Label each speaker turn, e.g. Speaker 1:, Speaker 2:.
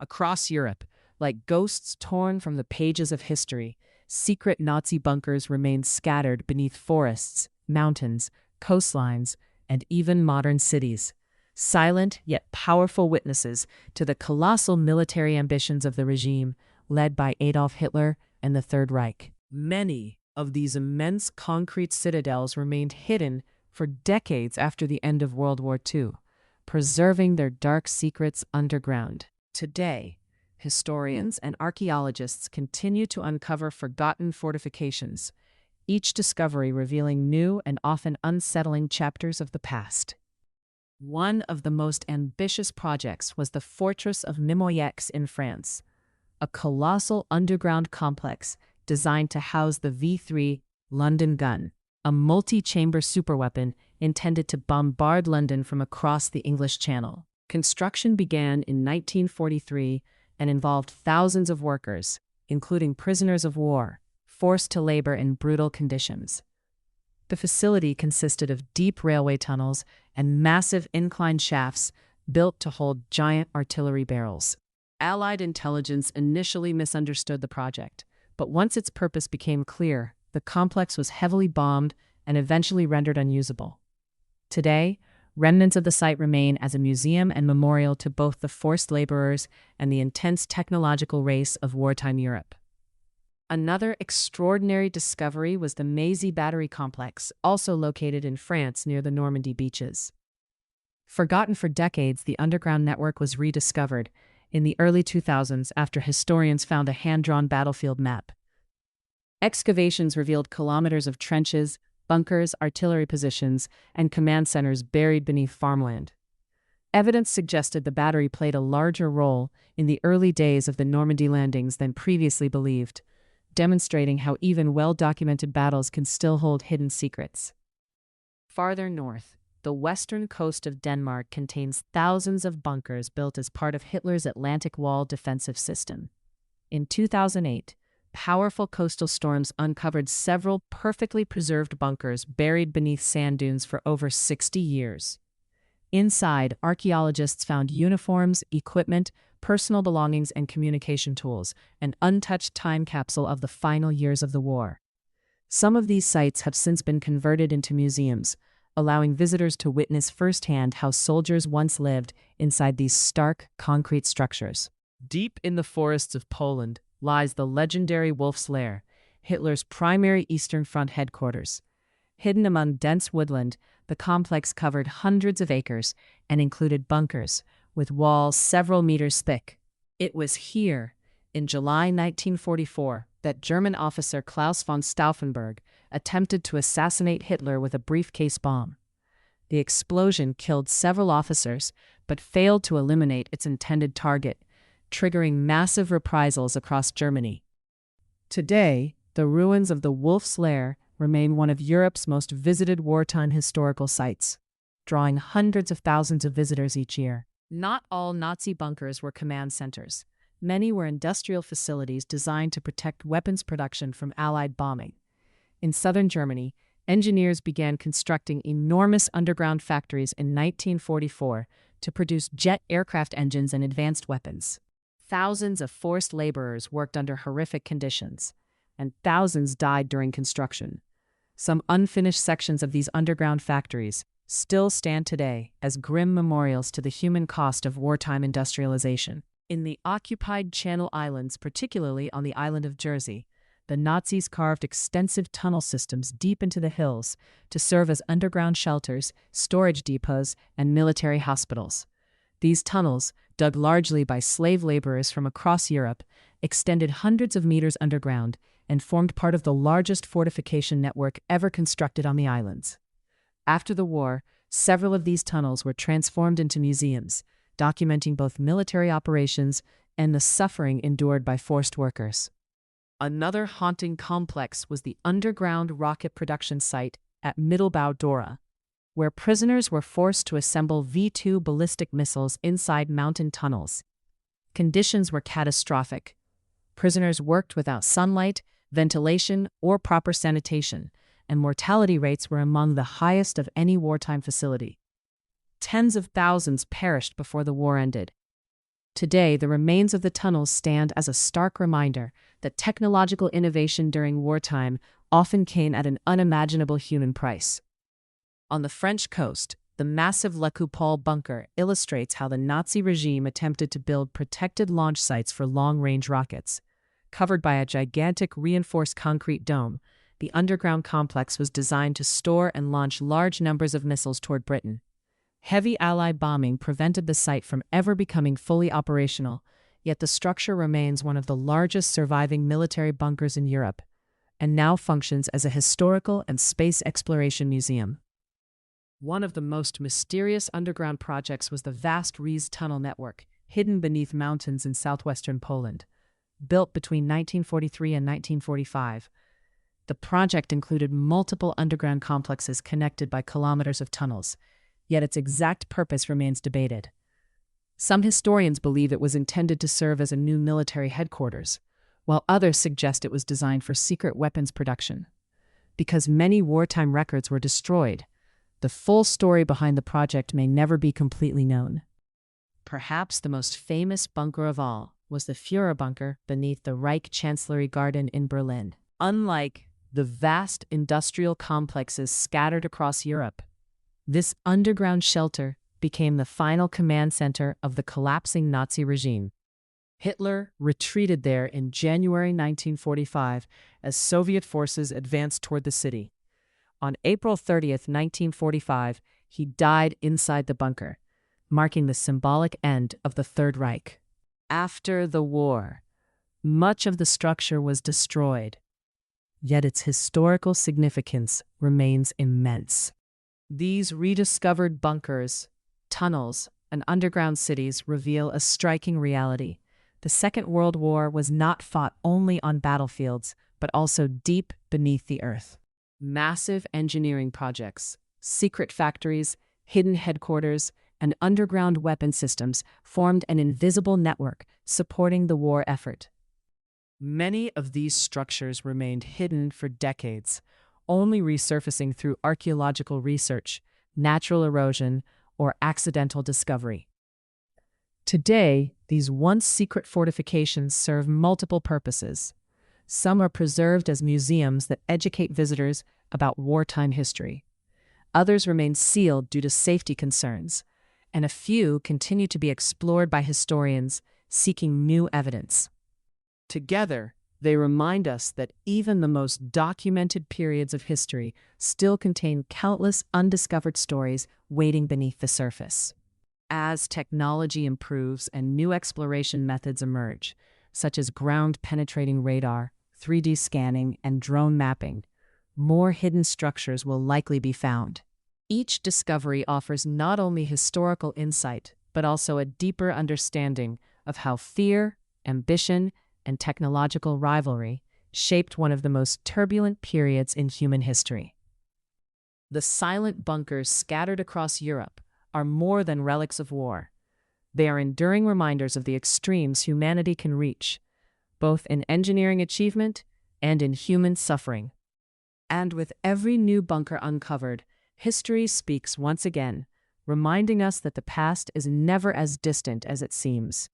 Speaker 1: Across Europe, like ghosts torn from the pages of history, secret Nazi bunkers remained scattered beneath forests, mountains, coastlines, and even modern cities. Silent yet powerful witnesses to the colossal military ambitions of the regime led by Adolf Hitler and the Third Reich. Many of these immense concrete citadels remained hidden for decades after the end of World War II, preserving their dark secrets underground. Today, historians and archaeologists continue to uncover forgotten fortifications, each discovery revealing new and often unsettling chapters of the past. One of the most ambitious projects was the Fortress of Mimoyex in France, a colossal underground complex designed to house the V3 London gun, a multi-chamber superweapon intended to bombard London from across the English Channel. Construction began in 1943 and involved thousands of workers, including prisoners of war, forced to labor in brutal conditions. The facility consisted of deep railway tunnels and massive incline shafts built to hold giant artillery barrels. Allied intelligence initially misunderstood the project, but once its purpose became clear, the complex was heavily bombed and eventually rendered unusable. Today, remnants of the site remain as a museum and memorial to both the forced laborers and the intense technological race of wartime Europe. Another extraordinary discovery was the Maisy Battery Complex, also located in France near the Normandy beaches. Forgotten for decades, the underground network was rediscovered in the early 2000s after historians found a hand-drawn battlefield map. Excavations revealed kilometers of trenches, bunkers, artillery positions, and command centers buried beneath farmland. Evidence suggested the battery played a larger role in the early days of the Normandy landings than previously believed, demonstrating how even well-documented battles can still hold hidden secrets. Farther north, the western coast of Denmark contains thousands of bunkers built as part of Hitler's Atlantic Wall defensive system. In 2008, powerful coastal storms uncovered several perfectly preserved bunkers buried beneath sand dunes for over 60 years. Inside, archaeologists found uniforms, equipment, personal belongings, and communication tools, an untouched time capsule of the final years of the war. Some of these sites have since been converted into museums, allowing visitors to witness firsthand how soldiers once lived inside these stark, concrete structures. Deep in the forests of Poland lies the legendary Wolf's Lair, Hitler's primary Eastern Front headquarters. Hidden among dense woodland, the complex covered hundreds of acres and included bunkers, with walls several meters thick. It was here, in July 1944, that German officer Klaus von Stauffenberg attempted to assassinate Hitler with a briefcase bomb. The explosion killed several officers, but failed to eliminate its intended target, triggering massive reprisals across Germany. Today, the ruins of the Wolf's Lair remain one of Europe's most visited wartime historical sites, drawing hundreds of thousands of visitors each year. Not all Nazi bunkers were command centers. Many were industrial facilities designed to protect weapons production from Allied bombing. In southern Germany, engineers began constructing enormous underground factories in 1944 to produce jet aircraft engines and advanced weapons. Thousands of forced laborers worked under horrific conditions, and thousands died during construction. Some unfinished sections of these underground factories still stand today as grim memorials to the human cost of wartime industrialization. In the occupied Channel Islands, particularly on the island of Jersey, the Nazis carved extensive tunnel systems deep into the hills to serve as underground shelters, storage depots, and military hospitals. These tunnels, dug largely by slave laborers from across Europe, extended hundreds of meters underground and formed part of the largest fortification network ever constructed on the islands. After the war, several of these tunnels were transformed into museums, documenting both military operations and the suffering endured by forced workers. Another haunting complex was the underground rocket production site at Mittelbau-Dora, where prisoners were forced to assemble V2 ballistic missiles inside mountain tunnels. Conditions were catastrophic. Prisoners worked without sunlight, ventilation, or proper sanitation, and mortality rates were among the highest of any wartime facility. Tens of thousands perished before the war ended. Today, the remains of the tunnels stand as a stark reminder that technological innovation during wartime often came at an unimaginable human price. On the French coast, the massive La Coupole bunker illustrates how the Nazi regime attempted to build protected launch sites for long-range rockets. Covered by a gigantic reinforced concrete dome, the underground complex was designed to store and launch large numbers of missiles toward Britain. Heavy Allied bombing prevented the site from ever becoming fully operational, yet the structure remains one of the largest surviving military bunkers in Europe, and now functions as a historical and space exploration museum. One of the most mysterious underground projects was the vast Ries tunnel network, hidden beneath mountains in southwestern Poland. Built between 1943 and 1945, the project included multiple underground complexes connected by kilometers of tunnels, yet its exact purpose remains debated. Some historians believe it was intended to serve as a new military headquarters, while others suggest it was designed for secret weapons production. Because many wartime records were destroyed, the full story behind the project may never be completely known. Perhaps the most famous bunker of all was the Führer bunker beneath the Reich Chancellery Garden in Berlin. Unlike the vast industrial complexes scattered across Europe, this underground shelter became the final command center of the collapsing Nazi regime. Hitler retreated there in January 1945 as Soviet forces advanced toward the city. On April 30th, 1945, he died inside the bunker, marking the symbolic end of the Third Reich. After the war, much of the structure was destroyed, yet its historical significance remains immense. These rediscovered bunkers, tunnels, and underground cities reveal a striking reality. The Second World War was not fought only on battlefields, but also deep beneath the earth. Massive engineering projects, secret factories, hidden headquarters, and underground weapon systems formed an invisible network supporting the war effort. Many of these structures remained hidden for decades, only resurfacing through archaeological research, natural erosion, or accidental discovery. Today, these once secret fortifications serve multiple purposes. Some are preserved as museums that educate visitors about wartime history. Others remain sealed due to safety concerns, and a few continue to be explored by historians seeking new evidence. Together, they remind us that even the most documented periods of history still contain countless undiscovered stories waiting beneath the surface. As technology improves and new exploration methods emerge, such as ground-penetrating radar, 3D scanning, and drone mapping, more hidden structures will likely be found. Each discovery offers not only historical insight, but also a deeper understanding of how fear, ambition, and technological rivalry shaped one of the most turbulent periods in human history. The silent bunkers scattered across Europe are more than relics of war. They are enduring reminders of the extremes humanity can reach, both in engineering achievement and in human suffering. And with every new bunker uncovered, history speaks once again, reminding us that the past is never as distant as it seems.